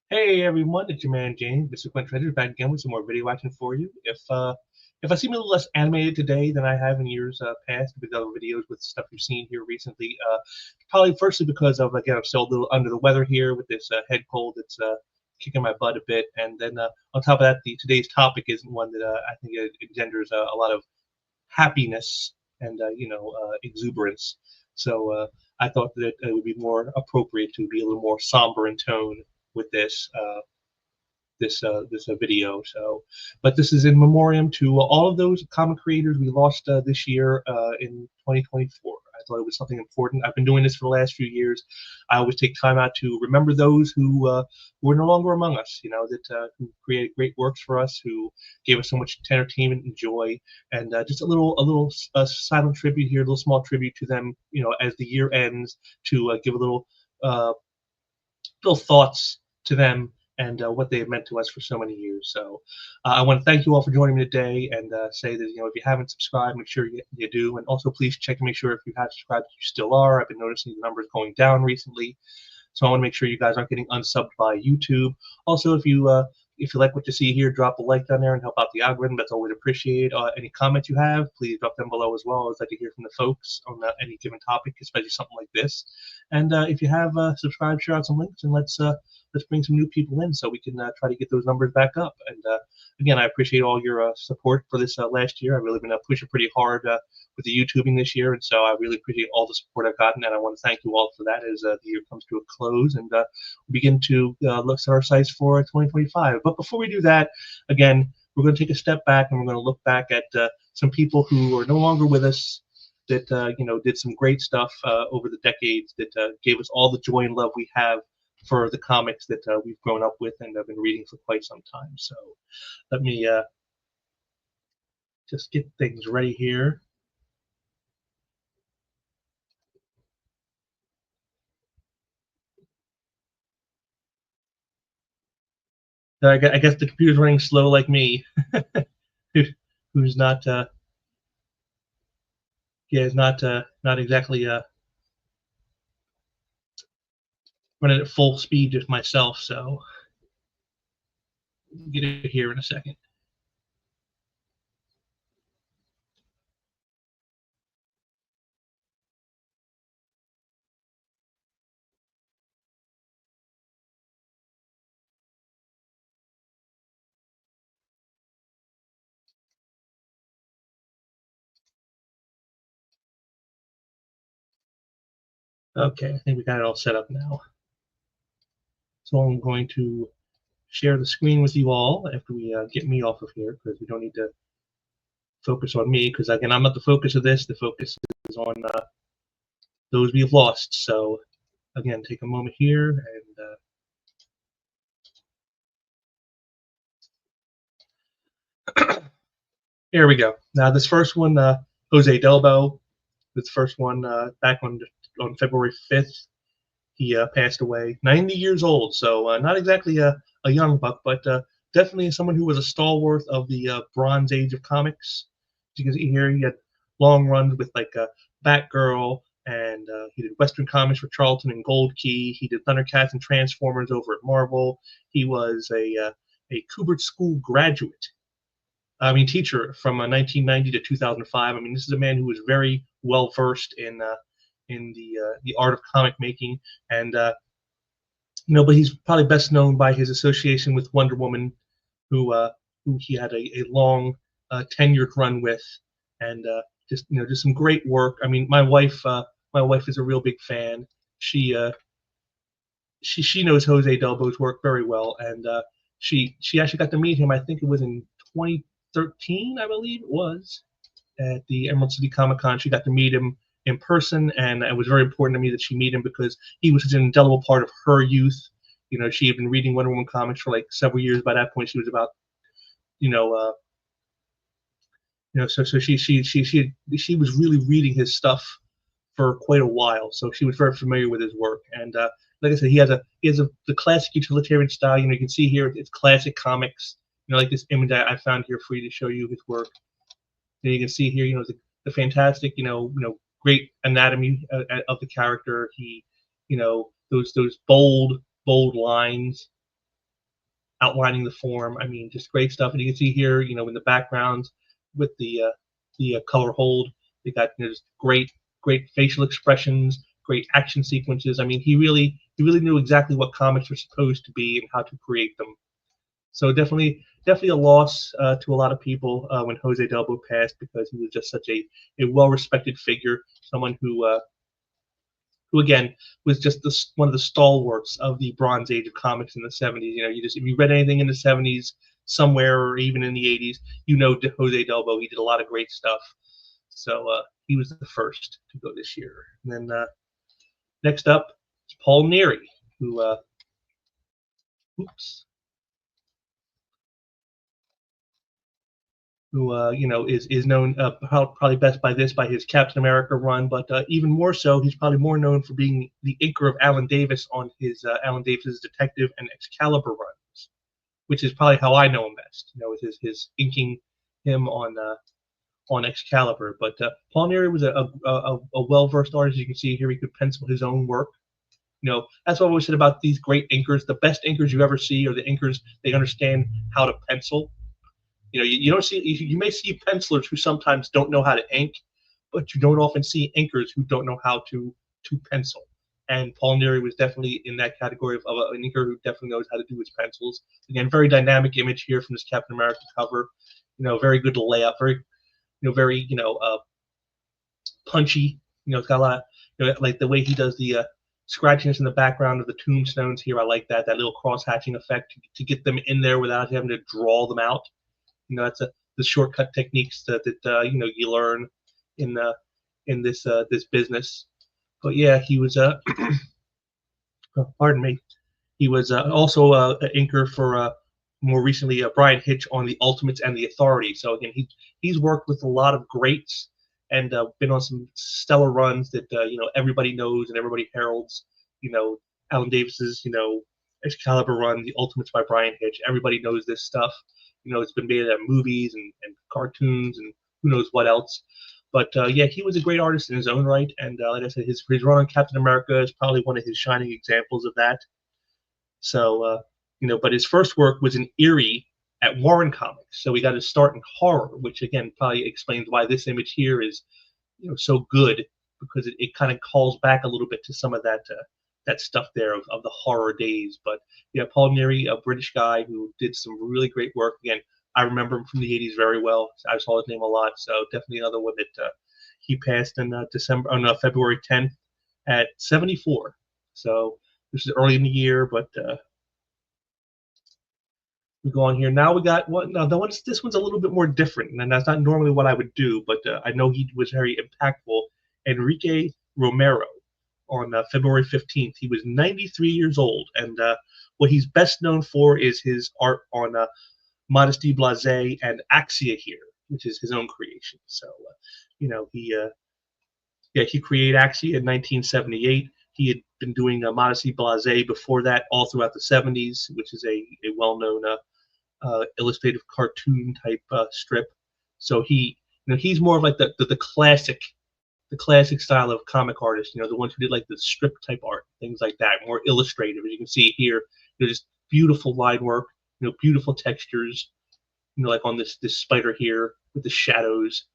Hey everyone, it's your man James, Mr. Quint Treasure, back again with some more video action for you. If I seem a little less animated today than I have in years past with other videos with stuff you've seen here recently, probably firstly because of again I'm still a little under the weather here with this head cold that's kicking my butt a bit, and then on top of that, today's topic isn't one that I think it engenders a lot of happiness and exuberance. So I thought that it would be more appropriate to be a little more somber in tone with this video. So, but this is in memoriam to all of those comic creators we lost this year in 2024. I thought it was something important. I've been doing this for the last few years. I always take time out to remember those who are no longer among us. You know that who created great works for us, who gave us so much entertainment and joy, and just a little silent tribute here, a little small tribute to them. You know, as the year ends, to give a uh, little thoughts to them and what they have meant to us for so many years. So I want to thank you all for joining me today and say that, if you haven't subscribed, make sure you do. And also please check and make sure if you have subscribed, you still are. I've been noticing the numbers going down recently. So I want to make sure you guys aren't getting unsubbed by YouTube. Also, if you like what you see here, drop a like down there and help out the algorithm. That's always appreciated. Any comments you have, please drop them below as well. I always like to hear from the folks on any given topic, especially something like this. And if you have subscribed, share out some links, and let's bring some new people in so we can try to get those numbers back up. And again, I appreciate all your support for this last year. I've really been pushing pretty hard with the YouTubing this year, and so I really appreciate all the support I've gotten, and I want to thank you all for that as the year comes to a close and we begin to look at our sights for 2025. But before we do that, again, we're going to take a step back and we're going to look back at some people who are no longer with us that did some great stuff over the decades that gave us all the joy and love we have for the comics that we've grown up with and have been reading for quite some time. So let me just get things ready here. I guess the computer's running slow like me, who's not is not exactly running at full speed just myself. So get it here in a second. Okay, I think we got it all set up now. So I'm going to share the screen with you all after we get me off of here, because we don't need to focus on me, because again, I'm not the focus of this. The focus is on those we've lost. So again, take a moment here and here we go. Now this first one, Jose Delbo, this first one back on February 5th. He passed away, 90 years old. So not exactly a young buck, but definitely someone who was a stalwart of the Bronze Age of comics. As you can see here, he had long runs with like Batgirl, and he did Western comics for Charlton and Gold Key. He did Thundercats and Transformers over at Marvel. He was a Kubert School graduate. I mean, teacher from 1990 to 2005. I mean, this is a man who was very well versed in the art of comic making, and but he's probably best known by his association with Wonder Woman, who he had a long tenured run with, and just some great work. I mean, my wife is a real big fan. She she knows Jose Delbo's work very well, and she actually got to meet him. I think it was in 2013, I believe it was, at the Emerald City Comic Con. She got to meet him in person, and it was very important to me that she meet him because he was such an indelible part of her youth. You know, she had been reading Wonder Woman comics for like several years. By that point, she was about, you know, so she was really reading his stuff for quite a while. So she was very familiar with his work. And like I said, he has the classic utilitarian style. You know, you can see here it's classic comics. You know, like this image I found here for you to show you his work. And you can see here, the fantastic, great anatomy of the character. He, those bold lines, outlining the form. I mean, just great stuff. And you can see here, you know, in the background with the color hold, they got, you know, just great facial expressions, great action sequences. I mean, he really knew exactly what comics were supposed to be and how to create them. So definitely a loss to a lot of people when Jose Delbo passed, because he was just such a well-respected figure, someone who again was just one of the stalwarts of the Bronze Age of comics in the 70s. You know, if you read anything in the 70s somewhere, or even in the 80s, you know Jose Delbo. He did a lot of great stuff. So he was the first to go this year. And then next up is Paul Neary, who you know, is known probably best by his Captain America run, but even more so, he's probably more known for being the inker of Alan Davis on his Alan Davis's Detective and Excalibur runs, which is probably how I know him best. You know, with his inking him on Excalibur. But Paul Neary was a well-versed artist. You can see here he could pencil his own work. You know, that's what I always said about these great inkers. The best inkers you ever see are the inkers, they understand how to pencil. You know, you don't see, you may see pencilers who sometimes don't know how to ink, but you don't often see inkers who don't know how to pencil. And Paul Neary was definitely in that category of an inker who definitely knows how to do his pencils. Again, very dynamic image here from this Captain America cover. You know, very good layout, very punchy. You know, it's got a lot. You know, like the way he does the scratchiness in the background of the tombstones here. I like that little cross hatching effect to get them in there without having to draw them out. You know, that's the shortcut techniques that you know, you learn in this business. But yeah, he was pardon me. He was also an inker for more recently Brian Hitch on the Ultimates and the Authority. So again, he's worked with a lot of greats and been on some stellar runs that you know, everybody knows and everybody heralds. You know, Alan Davis's, you know, Excalibur run, the Ultimates by Brian Hitch. Everybody knows this stuff. You know, it's been made at movies and cartoons and who knows what else. But yeah, he was a great artist in his own right. And like I said, his run on Captain America is probably one of his shining examples of that. So, you know, but his first work was in Neary at Warren Comics. So he got his start in horror, which again probably explains why this image here is, you know, so good, because it kind of calls back a little bit to some of that stuff there of the horror days. But yeah, Paul Neary, a British guy who did some really great work. Again, I remember him from the 80s very well. I saw his name a lot. So definitely another one that he passed in February 10th at 74. So this is early in the year, but we go on here. Now we got what? Now this one's a little bit more different, and that's not normally what I would do, but I know he was very impactful. Enrique Romero on February 15th. He was 93 years old, and what he's best known for is his art on Modesty Blasé and Axia here, which is his own creation. So, you know, he created Axia in 1978. He had been doing Modesty Blasé before that, all throughout the 70s, which is a well-known illustrative cartoon type strip. So he's more of like the classic style of comic artist. You know, the ones who did like the strip type art, things like that, more illustrative. As you can see here, just beautiful line work. You know, beautiful textures. You know, like on this spider here with the shadows,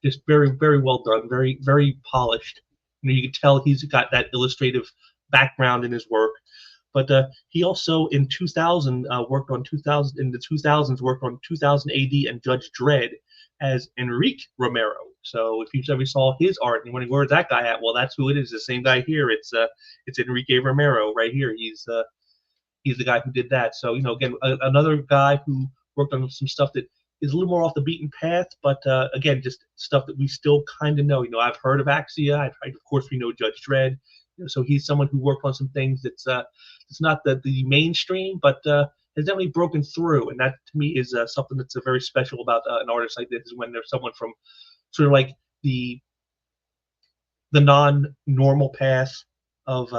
just very well done, very polished. You know, you can tell he's got that illustrative background in his work. But he also in 2000 worked on 2000 in the 2000s worked on 2000 AD and Judge Dredd as Enrique Romero. So if you ever saw his art and you're wondering where's that guy at, well, that's who it is. The same guy here. It's Enrique Romero right here. He's the guy who did that. So, you know, again, another guy who worked on some stuff that is a little more off the beaten path, but again, just stuff that we still kind of know. You know, I've heard of Axia. Of course, we know Judge Dredd. You know, so he's someone who worked on some things that's it's not the mainstream, but has definitely broken through. And that to me is something that's very special about an artist like this, is when there's someone from sort of like the non-normal path of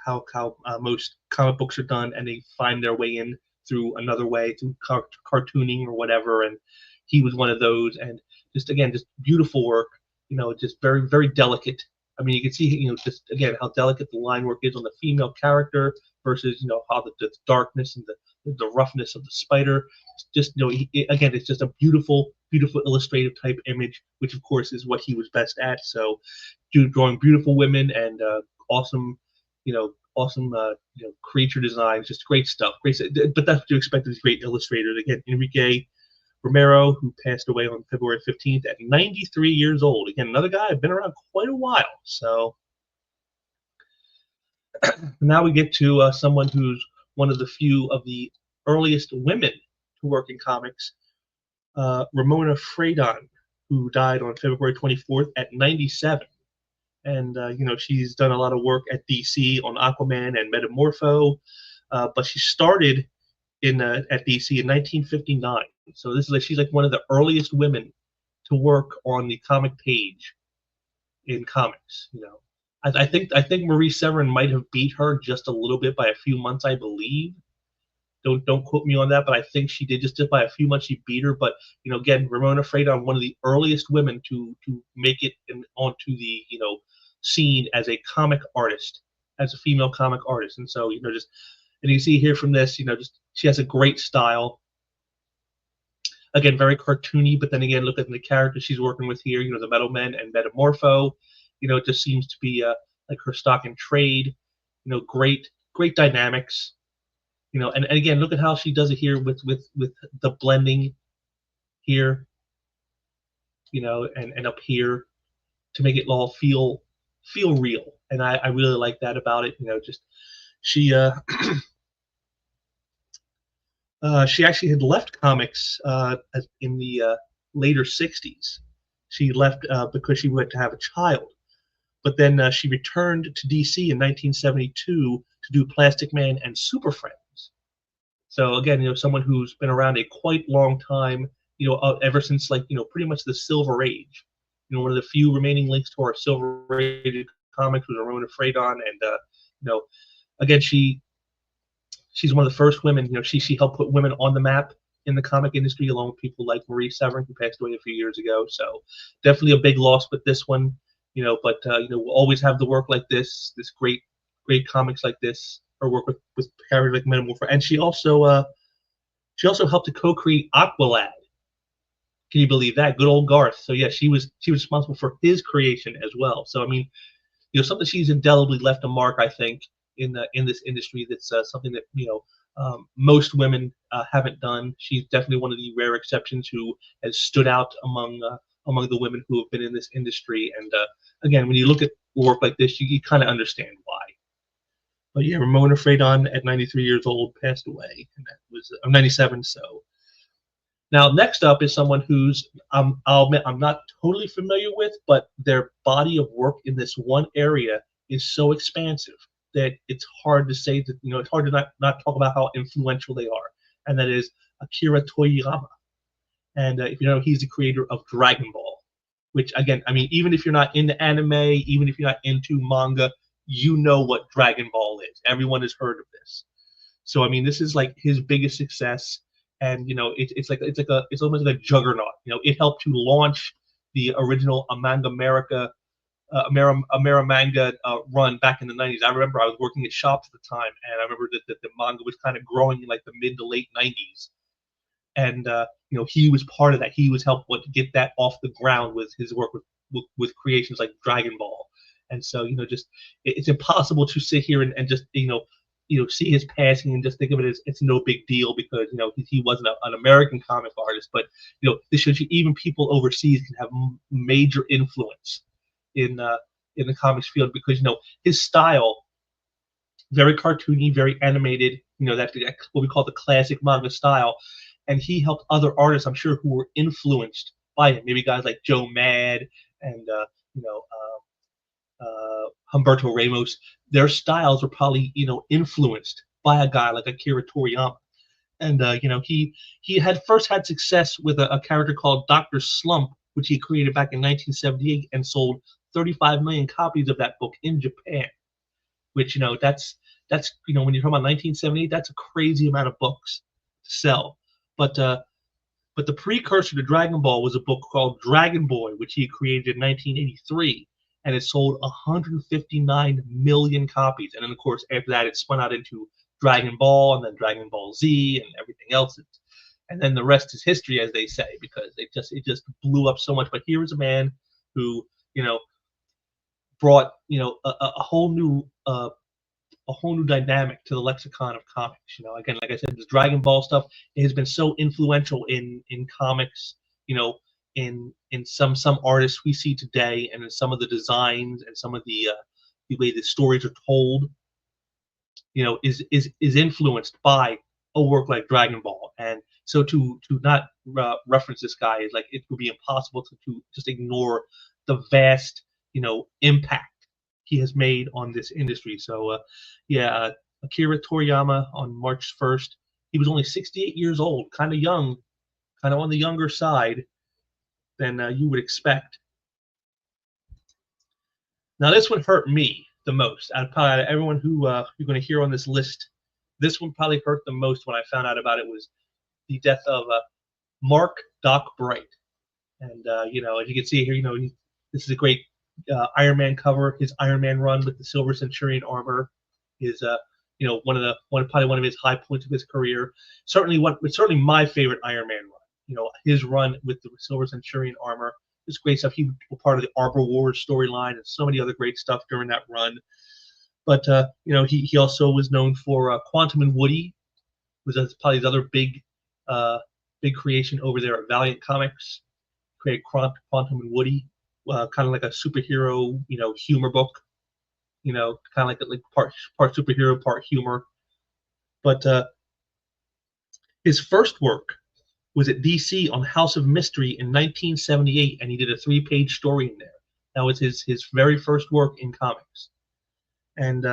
how most comic books are done, and they find their way in through another way, through cartooning or whatever. And he was one of those, and just beautiful work. You know, just very delicate. I mean, you can see, you know, just again how delicate the line work is on the female character versus, you know, how the darkness and the roughness of the spider. Just again, it's just a beautiful, beautiful illustrative type image, which of course is what he was best at. So, drawing beautiful women and awesome, awesome creature designs, just great stuff. Great, but that's what you expect of these great illustrators. Again, Enrique Romero, who passed away on February 15th at 93 years old. Again, another guy I've been around quite a while. So now we get to someone who's one of the few of the earliest women to work in comics, Ramona Fradon, who died on February 24th at 97. And, she's done a lot of work at DC on Aquaman and Metamorpho, but she started at DC in 1959. So this is she's like one of the earliest women to work on the comic page in comics. I think Marie Severin might have beat her just a little bit by a few months, I believe. Don't quote me on that, but I think she did just by a few months. She beat her, but again, Ramona Fradon, one of the earliest women to make it onto the scene as a comic artist, as a female comic artist. And so and you see here from this, just she has a great style. Again, very cartoony, but then again, look at the character she's working with here. The Metal Men and Metamorpho. It just seems to be like her stock in trade. Great dynamics. And again, look at how she does it here with the blending here. And up here to make it all feel real. And I really like that about it. Just she she actually had left comics in the later 60s. She left because she went to have a child. But then she returned to DC in 1972 to do Plastic Man and Super Friends. So again, someone who's been around a quite long time, ever since pretty much the Silver Age. One of the few remaining links to our Silver Age comics was Ramona Fradon, and again, she's one of the first women. She helped put women on the map in the comic industry, along with people like Marie Severin, who passed away a few years ago. So definitely a big loss with this one. But we'll always have the work like this great comics like this, or work with characters like Metamorpho. And she also helped to co-create Aqualad. Can you believe that? Good old Garth. So yeah, she was responsible for his creation as well. So I mean, something she's indelibly left a mark, I think, in this industry. That's something that most women haven't done. She's definitely one of the rare exceptions who has stood out among the women who have been in this industry. And again, when you look at work like this, you kind of understand why. But yeah, Ramona Fradon at 93 years old passed away, and that was 97. So now next up is someone who's I'll admit I'm not totally familiar with, but their body of work in this one area is so expansive that it's hard to say that it's hard to not talk about how influential they are, and that is Akira Toriyama. And if you know, he's the creator of Dragon Ball, which again, I mean, even if you're not into anime, even if you're not into manga, you know what Dragon Ball is. Everyone has heard of this. So I mean, this is like his biggest success, and it's almost like a juggernaut. It helped to launch the original America manga run back in the 90s. I remember I was working at shops at the time, and I remember that the manga was kind of growing in like the mid to late 90s. And he was part of that. He was helped to get that off the ground with his work with creations like Dragon Ball. And so just it's impossible to sit here and just see his passing and just think of it as it's no big deal, because he wasn't an American comic artist. But this shows you even people overseas can have major influence in the comics field, because his style, very cartoony, very animated. That's what we call the classic manga style. And he helped other artists, I'm sure, who were influenced by him. Maybe guys like Joe Mad and Humberto Ramos. Their styles were probably influenced by a guy like Akira Toriyama. And he had first had success with a character called Dr. Slump, which he created back in 1978 and sold 35 million copies of that book in Japan. Which that's when you're talking about 1978, that's a crazy amount of books to sell. But the precursor to Dragon Ball was a book called Dragon Boy, which he created in 1983, and it sold 159 million copies. And then, of course, after that, it spun out into Dragon Ball and then Dragon Ball Z and everything else. And then the rest is history, as they say, because it just blew up so much. But here is a man who, you know, brought, you know, a whole new dynamic to the lexicon of comics. You know, again, like I said, this Dragon Ball stuff, it has been so influential in comics. You know, in some artists we see today, and in some of the designs and some of the way the stories are told. You know, is influenced by a work like Dragon Ball, and so to not reference this guy is like, it would be impossible to just ignore the vast, you know, impact he has made on this industry. So Akira Toriyama on March 1st. He was only 68 years old, kind of young, kind of on the younger side than you would expect. Now this one hurt me the most. Out of everyone who you're going to hear on this list, this one probably hurt the most when I found out about it. Was the death of Mark Doc Bright. And you know, as you can see here, you know, this is a great Iron Man cover. His Iron Man run with the Silver Centurion armor is you know, probably one of his high points of his career. Certainly my favorite Iron Man run. You know, his run with the Silver Centurion armor is great stuff. He was part of the Arbor Wars storyline and so many other great stuff during that run. But you know, he also was known for Quantum and Woody, was probably his other big creation over there at Valiant Comics. Created Quantum and Woody, kind of like a superhero, you know, humor book. You know, kind of like part superhero, part humor. But his first work was at DC on House of Mystery in 1978, and he did a 3-page story in there. That was his very first work in comics. And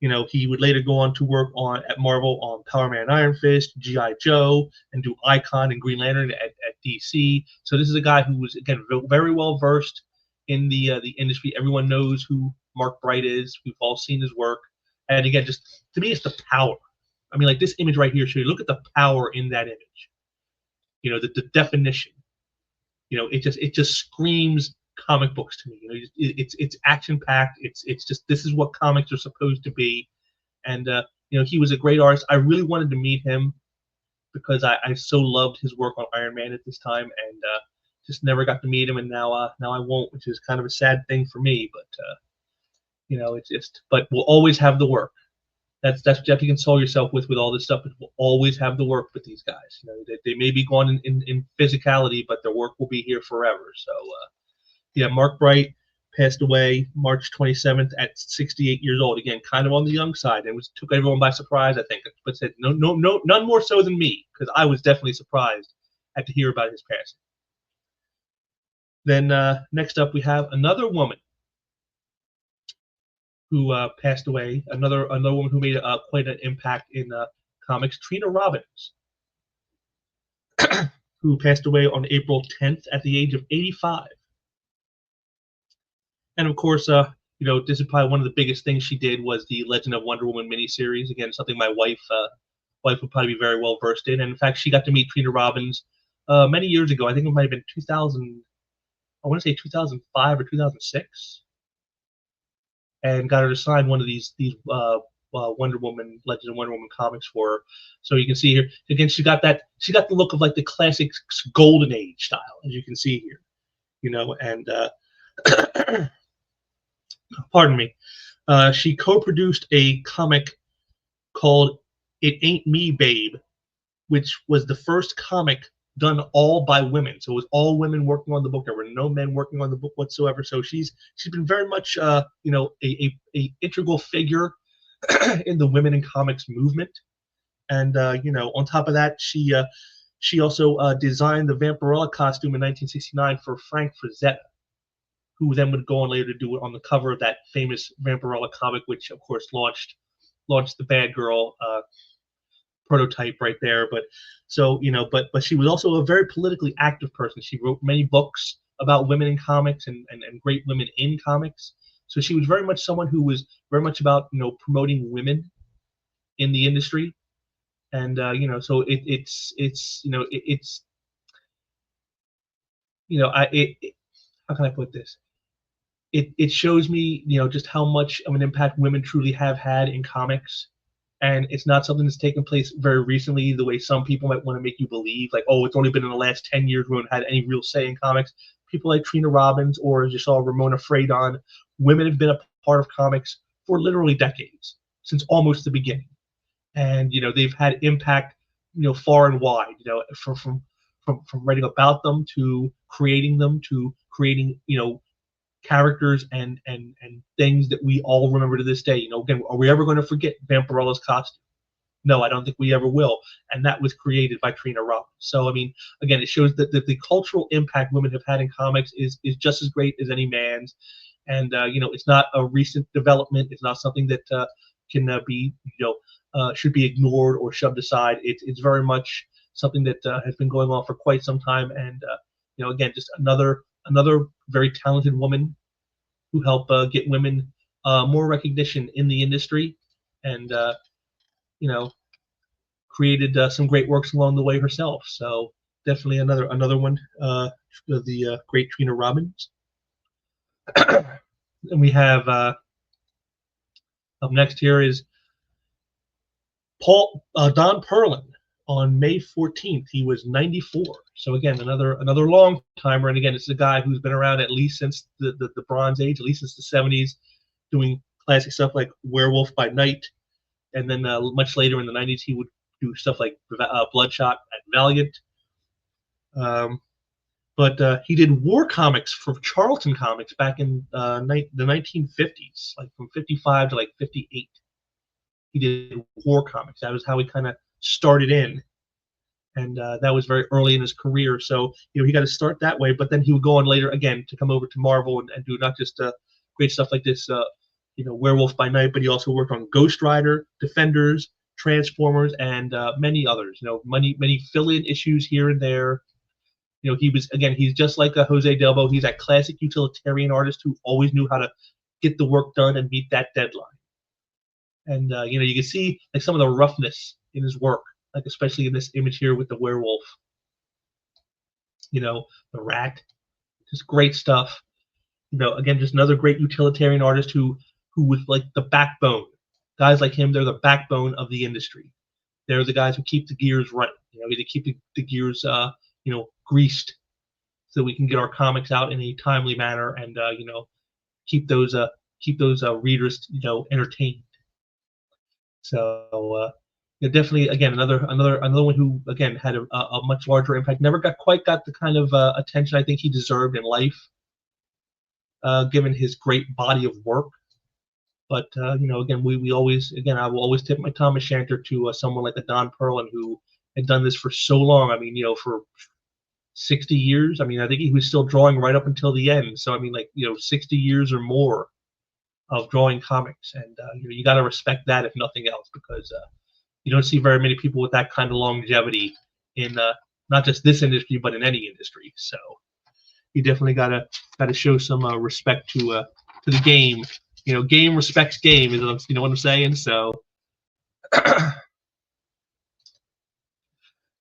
you know, he would later go on to work at Marvel on Power Man, Iron Fist, G.I. Joe, and do Icon and Green Lantern at DC. So this is a guy who was, again, very well versed in the industry. Everyone knows who Mark Bright is. We've all seen his work. And again, just to me, it's the power. I mean, like this image right here. So you look at the power in that image. You know, the definition. You know, it just screams comic books to me. You know, it's action packed. It's just, this is what comics are supposed to be. And you know, he was a great artist. I really wanted to meet him because I so loved his work on Iron Man at this time, and just never got to meet him. And now I won't, which is kind of a sad thing for me. But you know, it's just, but we'll always have the work. That's what you have to console yourself with all this stuff. But we'll always have the work with these guys. You know, they may be gone in physicality, but their work will be here forever. So yeah, Mark Bright passed away March 27th at 68 years old. Again, kind of on the young side. It took everyone by surprise, I think. But said no, none more so than me, because I was definitely surprised to hear about his passing. Then next up, we have another woman who passed away. Another woman who made quite an impact in comics, Trina Robbins, who passed away on April 10th at the age of 85. And of course, you know, this is probably one of the biggest things she did was the Legend of Wonder Woman miniseries. Again, something my wife would probably be very well versed in. And in fact, she got to meet Trina Robbins many years ago. I think it might have been 2000. I want to say 2005 or 2006, and got her to sign one of these Wonder Woman, Legend of Wonder Woman comics for her. So you can see here again, she got the look of like the classic Golden Age style, as you can see here. You know, and pardon me, she co-produced a comic called "It Ain't Me, Babe," which was the first comic done all by women. So it was all women working on the book. There were no men working on the book whatsoever. So she's been very much you know, a integral figure in the women in comics movement. And you know, on top of that, she also designed the Vampirella costume in 1969 for Frank Frazetta, who then would go on later to do it on the cover of that famous Vampirella comic, which of course launched the Bad Girl prototype right there. But so, you know, but she was also a very politically active person. She wrote many books about women in comics and great women in comics. So she was very much someone who was very much about, you know, promoting women in the industry. And you know, so it's you know, it's you know, how can I put this? It shows me, you know, just how much of an impact women truly have had in comics. And it's not something that's taken place very recently, the way some people might want to make you believe, like, oh, it's only been in the last 10 years women had any real say in comics. People like Trina Robbins, or as you saw, Ramona Fradon, women have been a part of comics for literally decades, since almost the beginning. And, they've had impact, far and wide, from writing about them to creating them to creating, characters and things that we all remember to this day. Again, are we ever going to forget Vampirella's costume? No, I don't think we ever will. And that was created by Trina Robbins. So, I mean, again, it shows that the cultural impact women have had in comics is just as great as any man's. And, it's not a recent development. It's not something that can be, should be ignored or shoved aside. It's very much something that has been going on for quite some time. And, again, just another very talented woman who helped get women more recognition in the industry, and created some great works along the way herself. So definitely another one, the great Trina Robbins. And we have up next here is Don Perlin. On May 14th, he was 94. So again, another long timer. And again, it's a guy who's been around at least since the Bronze Age, at least since the 70s, doing classic stuff like Werewolf by Night. And then much later in the 90s, he would do stuff like Bloodshot and Valiant. But he did war comics for Charlton Comics back in the 1950s, like from 55 to like 58. He did war comics. That was how he kind of started in, and that was very early in his career. So he got to start that way, but then he would go on later again to come over to Marvel and do not just great stuff like this, Werewolf by Night, but he also worked on Ghost Rider, Defenders, Transformers, and many others. Many fill-in issues here and there. He's just like a Jose Delbo. He's that classic utilitarian artist who always knew how to get the work done and meet that deadline. And you can see like some of the roughness in his work, like especially in this image here with the werewolf. The rat, just great stuff. Again, just another great utilitarian artist who was like the backbone. Guys like him, they're the backbone of the industry. They're the guys who keep the gears running. They keep the gears, greased, so we can get our comics out in a timely manner and keep those readers entertained. So definitely, again, another one who again had a much larger impact. Never quite got the kind of attention I think he deserved in life, given his great body of work. But again, we always, again, I will always tip my Thomas Shanter to someone like a Don Perlin who had done this for so long. I mean, for 60 years. I mean, I think he was still drawing right up until the end. So I mean, 60 years or more of drawing comics, and you got to respect that if nothing else, because you don't see very many people with that kind of longevity in not just this industry but in any industry. So you definitely got to show some respect to the game. Game respects game, is what I'm saying. So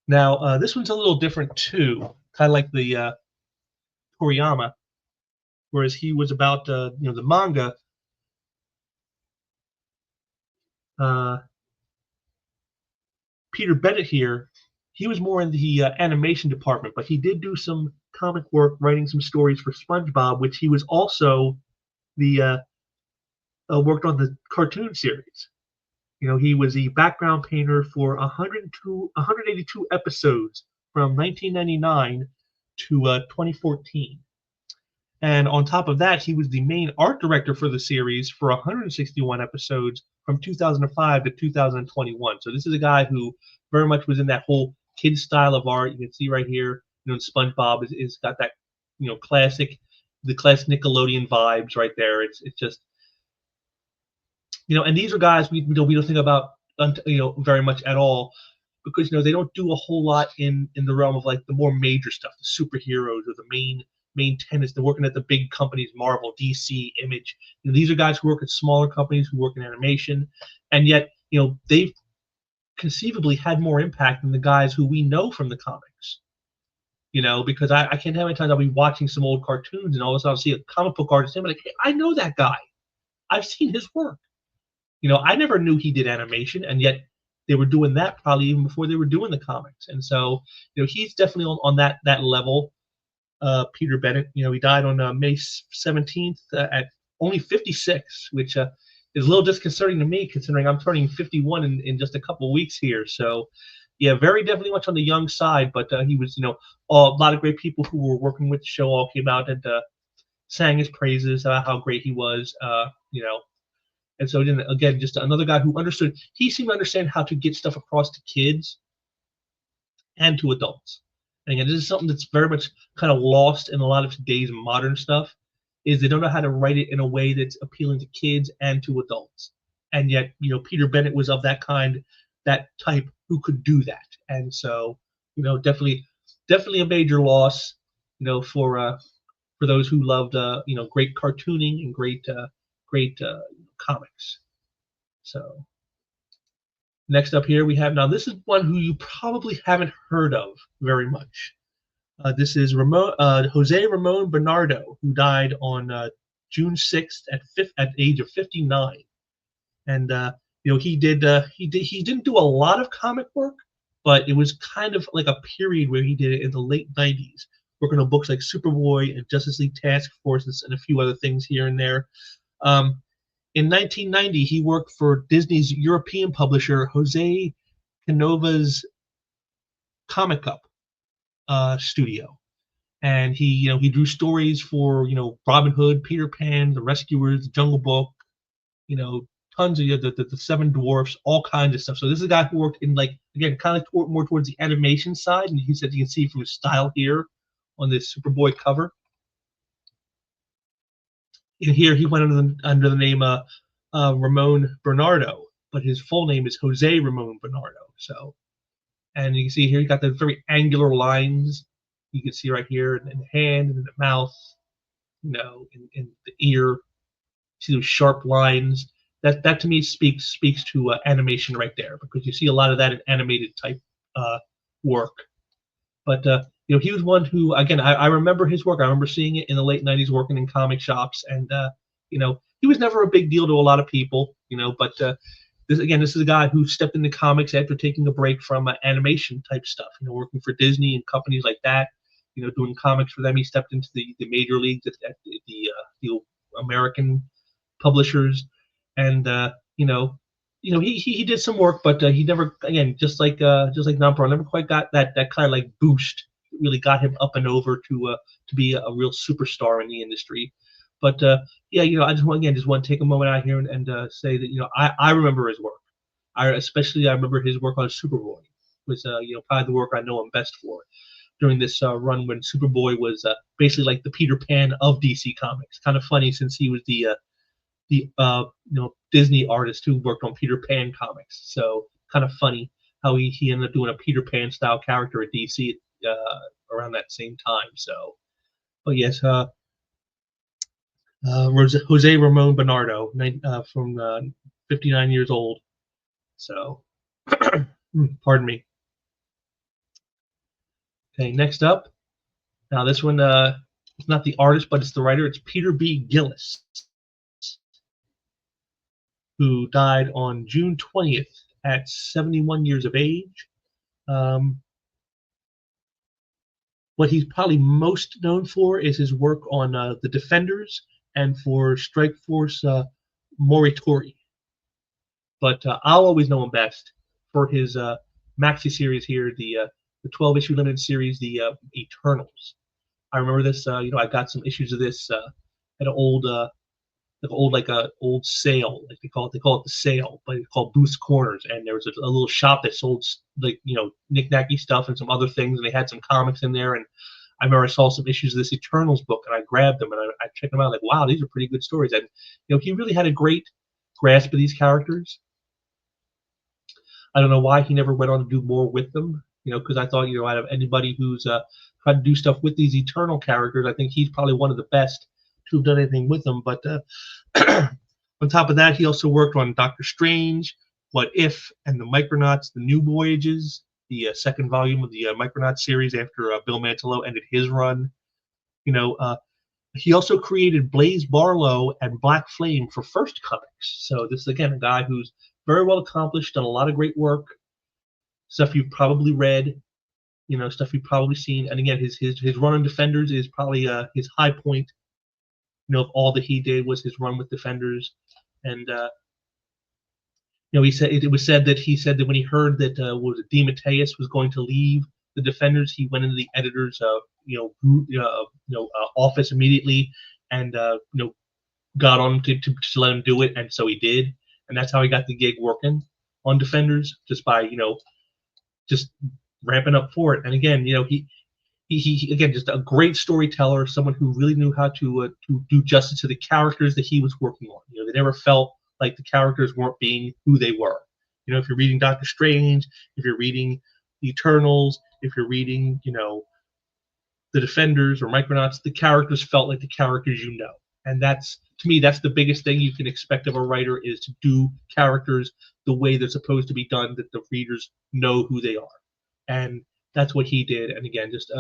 now this one's a little different too, kind of like the Toriyama, whereas he was about the manga. Peter Bennett here, he was more in the animation department, but he did do some comic work, writing some stories for SpongeBob, which he was also the worked on the cartoon series. He was the background painter for 182 episodes from 1999 to 2014. And on top of that, he was the main art director for the series for 161 episodes from 2005 to 2021. So this is a guy who very much was in that whole kid style of art. You can see right here, SpongeBob is got that, the classic Nickelodeon vibes right there. It's just, and these are guys we don't think about, very much at all, because they don't do a whole lot in the realm of like the more major stuff, the superheroes or the main tenants. They're working at the big companies, Marvel, DC, Image. These are guys who work at smaller companies, who work in animation, and yet they've conceivably had more impact than the guys who we know from the comics. Because I can't have any times I'll be watching some old cartoons and all of a sudden I'll see a comic book artist and I'm like, hey, I know that guy. I've seen his work. I never knew he did animation, and yet they were doing that probably even before they were doing the comics. And so, he's definitely on that level. Peter Bennett, he died on May 17th at only 56, which is a little disconcerting to me considering I'm turning 51 in just a couple weeks here. So, yeah, very definitely much on the young side, but he was, a lot of great people who were working with the show all came out and sang his praises about how great he was, And so then again, just another guy who understood. He seemed to understand how to get stuff across to kids and to adults. And again, this is something that's very much kind of lost in a lot of today's modern stuff. Is they don't know how to write it in a way that's appealing to kids and to adults. And yet, Peter Bennett was of that kind, that type who could do that. And so, definitely a major loss, for those who loved, great cartooning and great comics. So next up here we have, now this is one who you probably haven't heard of very much. This is Jose Ramon Bernado, who died on June 6th at the age of 59. And he didn't do a lot of comic work, but it was kind of like a period where he did it in the late 90s, working on books like Superboy and Justice League Task Force and a few other things here and there. In 1990, he worked for Disney's European publisher Jose Canova's Comic Cup studio, and he drew stories for Robin Hood, Peter Pan, The Rescuers, Jungle Book, tons of the Seven Dwarfs, all kinds of stuff. So this is a guy who worked in, like, again, kind of more towards the animation side, and he said you can see from his style here on this Superboy cover. And here he went under the name Ramon Bernado, but his full name is Jose Ramon Bernado. So, and you can see here he got the very angular lines. You can see right here in the hand and in the mouth, in the ear. See those sharp lines. That to me speaks to animation right there, because you see a lot of that in animated type work. But he was one who, again, I remember his work. I remember seeing it in the late 90s working in comic shops, and he was never a big deal to a lot of people, but this is a guy who stepped into comics after taking a break from animation type stuff, working for Disney and companies like that, doing comics for them. He stepped into the major leagues at the American publishers, and he did some work, but he never, again, just like Nampro, never quite got that kind of like boost that really got him up and over to be a real superstar in the industry. But I just want to take a moment out here and say that I remember his work. I remember his work on Superboy was probably the work I know him best for during this run when Superboy was basically like the Peter Pan of DC Comics. Kind of funny since he was the Disney artist who worked on Peter Pan comics. So kind of funny how he ended up doing a Peter Pan style character at DC around that same time. So, but yes, Jose Ramon Bernado, from 59 years old. So, pardon me. Okay, next up. Now this one, it's not the artist, but it's the writer. It's Peter B. Gillis, who died on June 20th at 71 years of age. What he's probably most known for is his work on The Defenders and for Strike Force Moritori. But I'll always know him best for his maxi series here, the 12-issue limited series, the Eternals. I remember this. I got some issues of this at an old sale, like they call it the sale, but it's called Booth's Corners, and there was a little shop that sold knick-knacky stuff and some other things, and they had some comics in there, and I remember I saw some issues of this Eternals book, and I grabbed them and I checked them out, like, wow, these are pretty good stories. And he really had a great grasp of these characters. I don't know why he never went on to do more with them, because I thought, out of anybody who's tried to do stuff with these Eternal characters, I think he's probably one of the best to have done anything with them. But on top of that, he also worked on Doctor Strange, What If, and the Micronauts, The New Voyages, the second volume of the Micronauts series after Bill Mantlo ended his run. He also created Blaze Barlow and Black Flame for First Comics. So this is, again, a guy who's very well accomplished, done a lot of great work, stuff you've probably read, stuff you've probably seen. And again, his run on Defenders is probably his high point. Of all that he did was his run with Defenders. And he said it was said that when he heard that DeMatteis was going to leave the Defenders, he went into the editor's office immediately and got on to let him do it, and so he did, and that's how he got the gig working on Defenders, just by just ramping up for it. And again, he again, just a great storyteller, someone who really knew how to do justice to the characters that he was working on. They never felt like the characters weren't being who they were. If you're reading Doctor Strange, if you're reading the Eternals, if you're reading, the Defenders or Micronauts, the characters felt like the characters And that's, to me, that's the biggest thing you can expect of a writer, is to do characters the way they're supposed to be done, that the readers know who they are. And that's what he did. And again, just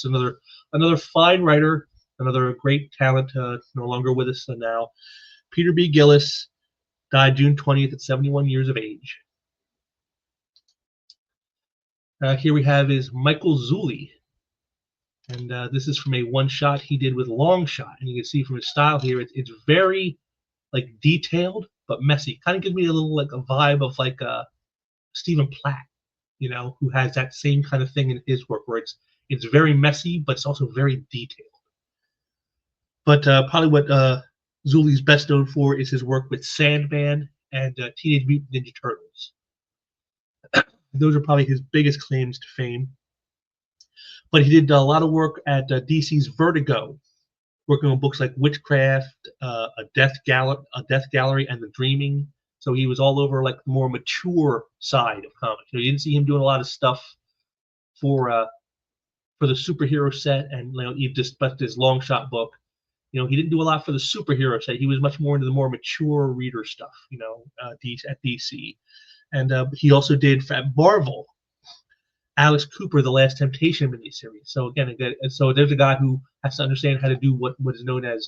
another fine writer, another great talent, no longer with us now. Peter B. Gillis died June 20th at 71 years of age. Here we have is Michael Zulli. And this is from a one-shot he did with Long Shot. And you can see from his style here, it's very detailed but messy. Kind of gives me a little a vibe of Stephen Platt, who has that same kind of thing in his work, where it's very messy, but it's also very detailed. But probably what Zulli's best known for is his work with Sandman and Teenage Mutant Ninja Turtles. Those are probably his biggest claims to fame. But he did a lot of work at DC's Vertigo, working on books like Witchcraft, a Death Gallery, and The Dreaming. So he was all over the more mature side of comics. You didn't see him doing a lot of stuff for the superhero set, and he just his Long Shot book. He didn't do a lot for the superhero set. He was much more into the more mature reader stuff. At DC. And he also did at Marvel, Alice Cooper, The Last Temptation miniseries. So again, so there's a guy who has to understand how to do what is known as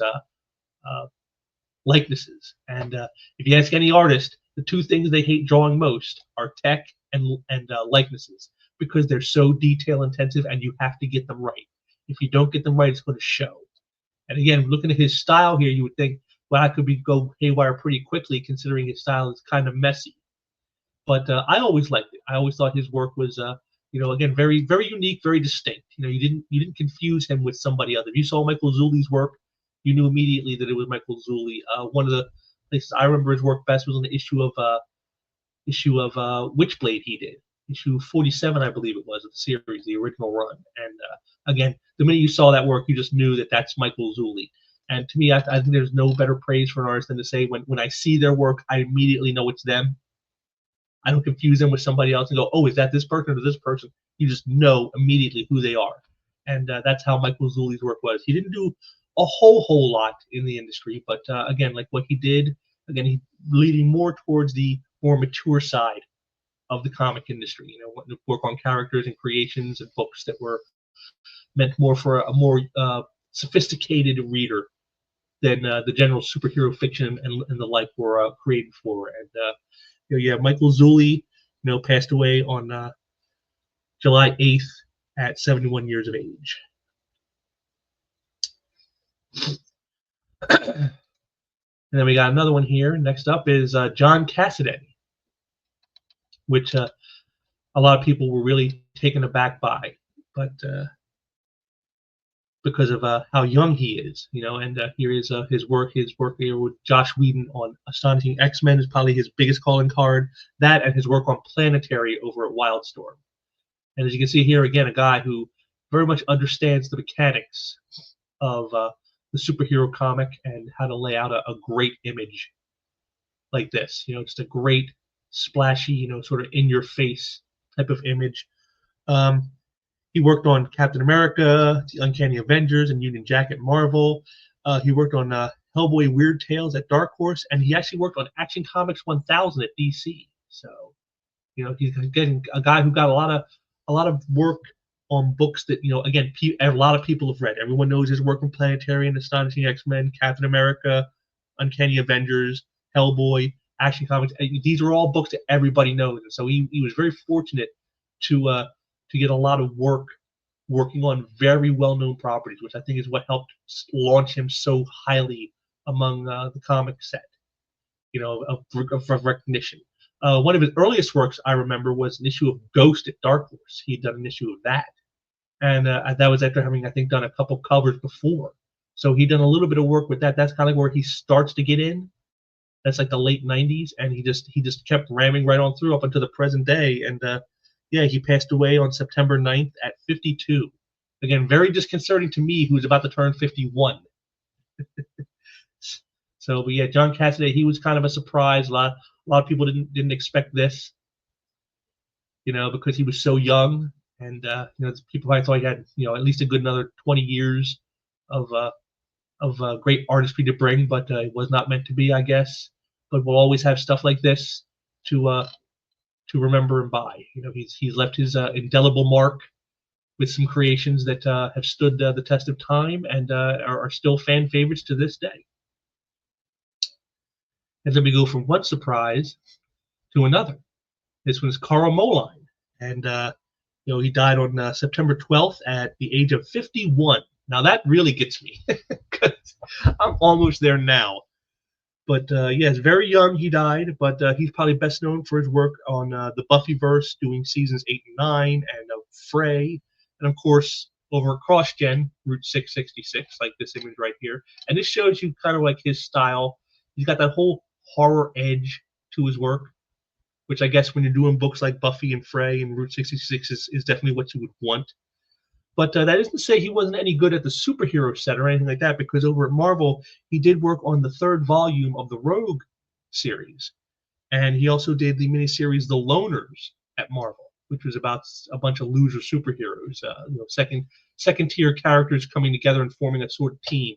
likenesses. And if you ask any artist, the two things they hate drawing most are tech and likenesses, because they're so detail intensive, and you have to get them right. If you don't get them right, it's going to show. And again, looking at his style here, you would think, well, I could go haywire pretty quickly, considering his style is kind of messy. But I always liked it. I always thought his work was, again, very, very unique, very distinct. You didn't confuse him with somebody else. If you saw Michael Zulli's work, you knew immediately that it was Michael Zulli. One of the places I remember his work best was on the issue of Witchblade he did, issue 47, I believe it was, of the series, the original run. And again, the minute you saw that work, you just knew that that's Michael Zulli. And to me, I think there's no better praise for an artist than to say, when I see their work, I immediately know it's them. I don't confuse them with somebody else and go, oh, is that this person or this person? You just know immediately who they are. And that's how Michael Zulli's work was. He didn't do a whole lot in the industry, but again, what he did, again, he leading more towards the more mature side of the comic industry. Work on characters and creations and books that were meant more for a more sophisticated reader than the general superhero fiction and the like were created for. And Michael Zulli, passed away on July 8th at 71 years of age. And then we got another one here. Next up is John Cassaday, which a lot of people were really taken aback by, but because of how young he is, and here is his work here with Josh Whedon on Astonishing X-Men is probably his biggest calling card. That and his work on Planetary over at Wildstorm. And as you can see here, again, a guy who very much understands the mechanics of the superhero comic and how to lay out a great image like this. Just a great, splashy, sort of in-your-face type of image. He worked on Captain America, The Uncanny Avengers, and Union Jack at Marvel. He worked on Hellboy Weird Tales at Dark Horse, and he actually worked on Action Comics 1000 at DC. So, he's getting a guy who got a lot of work on books that, again, a lot of people have read. Everyone knows his work on Planetarian, Astonishing X-Men, Captain America, Uncanny Avengers, Hellboy, Action Comics. These are all books that everybody knows. And so he was very fortunate to get a lot of work working on very well-known properties, which I think is what helped launch him so highly among the comic set, of recognition. One of his earliest works, I remember, was an issue of Ghost at Dark Horse. He had done an issue of that. And that was after having, I think, done a couple covers before. So he'd done a little bit of work with that. That's kind of where he starts to get in. That's like the late 90s. And he just kept ramming right on through up until the present day. And he passed away on September 9th at 52. Again, very disconcerting to me, who's about to turn 51. So, but yeah, John Cassaday, he was kind of a surprise. A lot of people didn't expect this, because he was so young, and people probably thought he had at least a good another 20 years of great artistry to bring, but it was not meant to be, I guess. But we'll always have stuff like this to remember and buy. He's left his indelible mark with some creations that have stood the test of time and are still fan favorites to this day. And then we go from one surprise to another. This one's Karl Moline, and he died on September 12th at the age of 51. Now that really gets me, because I'm almost there now. But yes, very young he died, but he's probably best known for his work on the Buffyverse, doing seasons 8 and 9, and Fray, and of course over CrossGen, Route 666, like this image right here. And this shows you kind of like his style. He's got that whole horror edge to his work, which I guess when you're doing books like Buffy and Fray and Route 66 is definitely what you would want. But that isn't to say he wasn't any good at the superhero set or anything like that, because over at Marvel, he did work on the 3rd volume of the Rogue series. And he also did the miniseries The Loners at Marvel, which was about a bunch of loser superheroes, second tier characters coming together and forming a sort of team.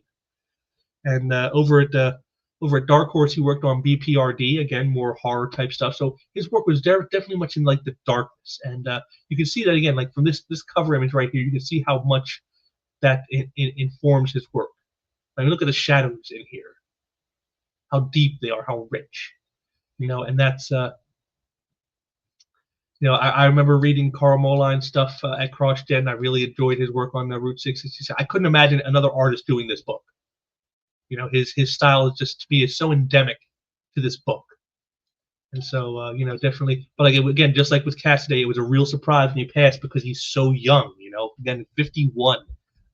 And over at Dark Horse, he worked on BPRD, again, more horror type stuff. So his work was definitely much in like the darkness. And you can see that again, like from this cover image right here, you can see how much that informs his work. I mean, look at the shadows in here, how deep they are, how rich, and that's, I remember reading Karl Moline stuff at CrossGen. I really enjoyed his work on Route 666. I couldn't imagine another artist doing this book. His style is just, to me, is so endemic to this book. And so, definitely. But again, just like with Cassaday, it was a real surprise when he passed because he's so young. Again, 51,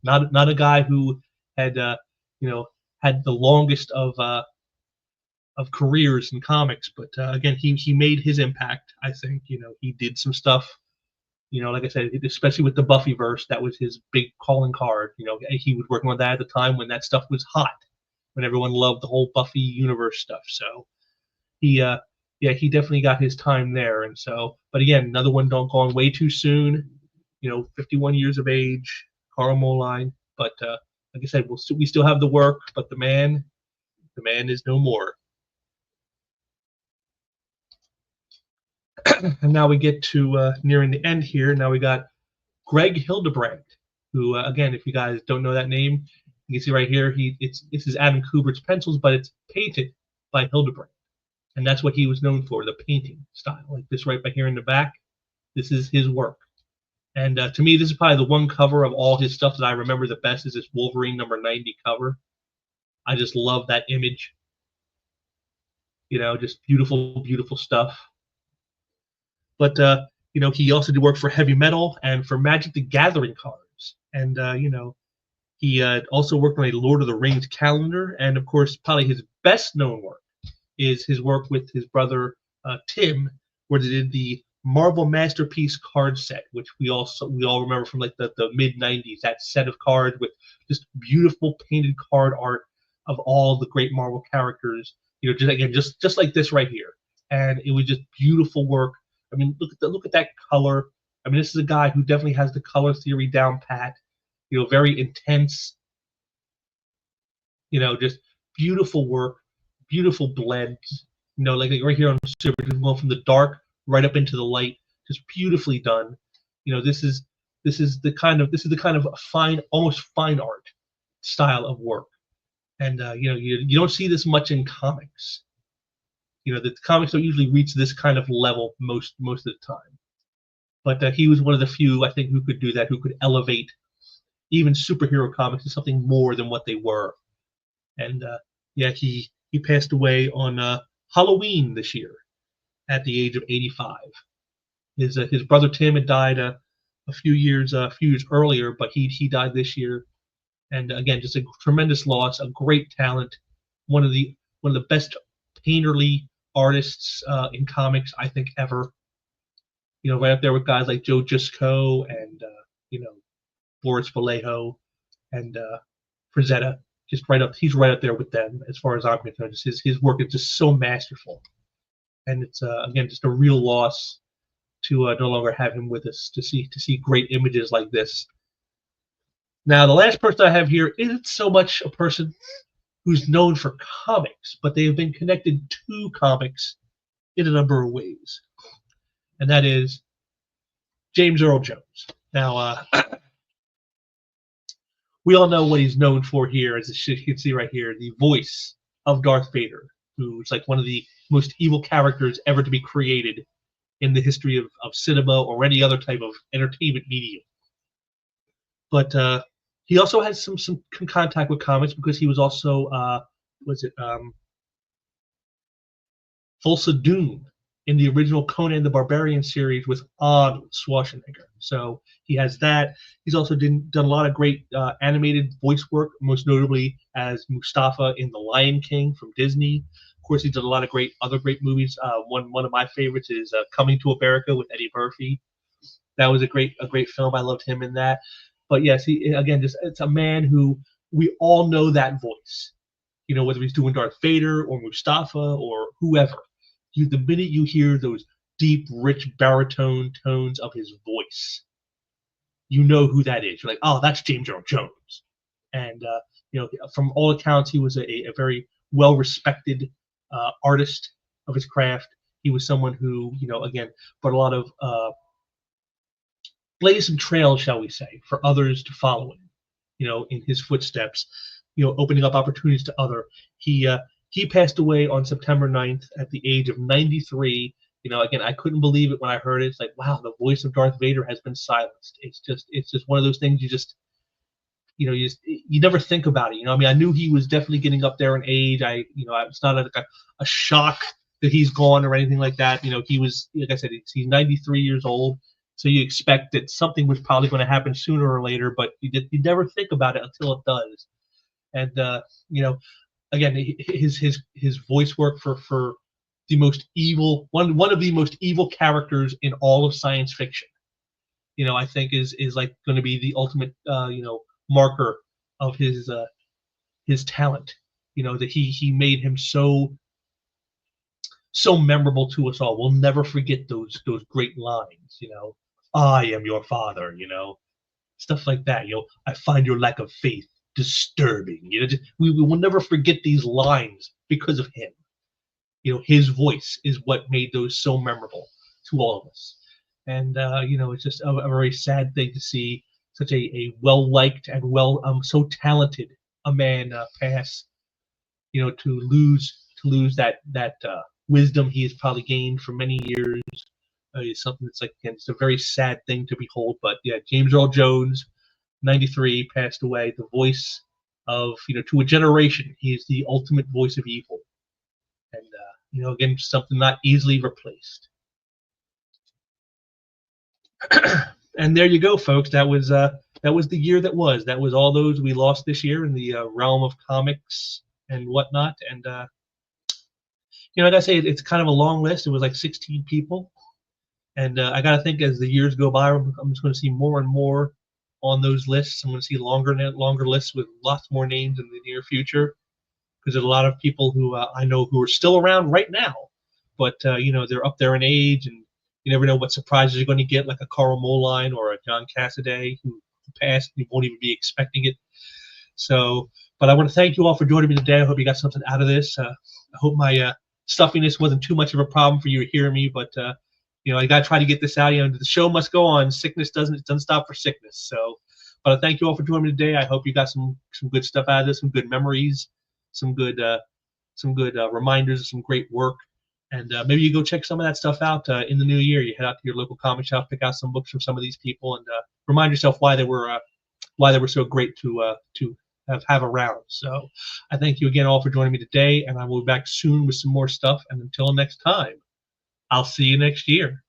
not a guy who had had the longest of careers in comics. But again, he made his impact. I think he did some stuff. Like I said, especially with the Buffyverse, that was his big calling card. He was working on that at the time when that stuff was hot, when everyone loved the whole Buffy universe stuff. So he definitely got his time there. And so, but again, another one gone way too soon. 51 years of age, Karl Moline. But like I said, we still have the work, but the man is no more. And now we get to nearing the end here. Now we got Greg Hildebrandt, who again, if you guys don't know that name, you can see right here, this is Adam Kubert's pencils, but it's painted by Hildebrandt. And that's what he was known for, the painting style. Like this right by here in the back, this is his work. And to me, this is probably the one cover of all his stuff that I remember the best, is this Wolverine number 90 cover. I just love that image. Just beautiful, beautiful stuff. But, he also did work for Heavy Metal and for Magic the Gathering cards. And, he also worked on a Lord of the Rings calendar. And, of course, probably his best known work is his work with his brother Tim, where they did the Marvel Masterpiece card set, which we all remember from like the mid-90s, that set of cards with just beautiful painted card art of all the great Marvel characters, just like this right here. And it was just beautiful work. I mean, look at that color. I mean, this is a guy who definitely has the color theory down pat. Very intense. Just beautiful work, beautiful blends. Like right here on Super, going from the dark right up into the light, just beautifully done. This is This is the kind of fine, almost fine art style of work, and you don't see this much in comics. The comics don't usually reach this kind of level most of the time. But he was one of the few, I think, who could do that, who could elevate even superhero comics to something more than what they were. And he passed away on Halloween this year at the age of 85. His brother Tim had died a few years earlier, but he died this year. And again, just a tremendous loss, a great talent, one of the best painterly artists in comics, I think, ever. Right up there with guys like Joe Jusko and Boris Vallejo and Frazetta. He's right up there with them as far as I'm concerned. His work is just so masterful, and it's again just a real loss to no longer have him with us, to see great images like this. Now, the last person I have here isn't so much a person who's known for comics, but they have been connected to comics in a number of ways, and that is James Earl Jones. Now, we all know what he's known for here, as you can see right here, the voice of Darth Vader, who's like one of the most evil characters ever to be created in the history of cinema or any other type of entertainment medium. But he also has some contact with comics, because he was also Thulsa Doom in the original Conan the Barbarian series with Arnold Schwarzenegger. So he has that. He's also done a lot of great animated voice work, most notably as Mustafa in The Lion King from Disney. Of course, he's done a lot of other great movies. One of my favorites is Coming to America with Eddie Murphy. That was a great film. I loved him in that. But yes, it's a man who we all know that voice. Whether he's doing Darth Vader or Mustafa or whoever. The minute you hear those deep, rich baritone tones of his voice, you know who that is. You're like, oh, that's James Earl Jones. And from all accounts, he was a very well-respected artist of his craft. He was someone who, again, brought a lot of blazed some trails, shall we say, for others to follow him. In his footsteps, opening up opportunities to other. He passed away on September 9th at the age of 93. Again, I couldn't believe it when I heard it. It's like, wow, the voice of Darth Vader has been silenced. It's just one of those things you never think about it. I knew he was definitely getting up there in age. It's not a shock that he's gone or anything like that. He was, like I said, he's 93 years old. So you expect that something was probably going to happen sooner or later, but you never think about it until it does. And again, his voice work for the most evil one of the most evil characters in all of science fiction, I think is like going to be the ultimate marker of his talent. That he made him so memorable to us all. We'll never forget those great lines. I am your father. Stuff like that. I find your lack of faith disturbing. We will never forget these lines because of him. His voice is what made those so memorable to all of us. And it's just a very sad thing to see such a well-liked and so talented a man pass. To lose that wisdom he has probably gained for many years is something that's like, again, it's a very sad thing to behold. But yeah, James Earl Jones, 93, passed away. The voice of to a generation. He is the ultimate voice of evil, and again, something not easily replaced. And there you go, folks. That was the year that was. That was all those we lost this year in the realm of comics and whatnot. And like I say, it's kind of a long list. It was like 16 people, and I gotta think as the years go by, I'm just going to see more and more on those lists. I'm going to see longer lists with lots more names in the near future, because there's a lot of people who I know who are still around right now, but they're up there in age, and you never know what surprises you're going to get, like a Karl Moline or a John Cassaday who passed. You won't even be expecting it. So, but I want to thank you all for joining me today. I hope you got something out of this. I hope my stuffiness wasn't too much of a problem for you to hear me, but you know, I got to try to get this out. You know, the show must go on. Sickness doesn't stop for sickness. So, but I thank you all for joining me today. I hope you got some good stuff out of this, some good memories, some good reminders of some great work. And maybe you go check some of that stuff out in the new year. You head out to your local comic shop, pick out some books from some of these people, and remind yourself why they were so great to have around. So I thank you again all for joining me today, and I will be back soon with some more stuff. And until next time, I'll see you next year.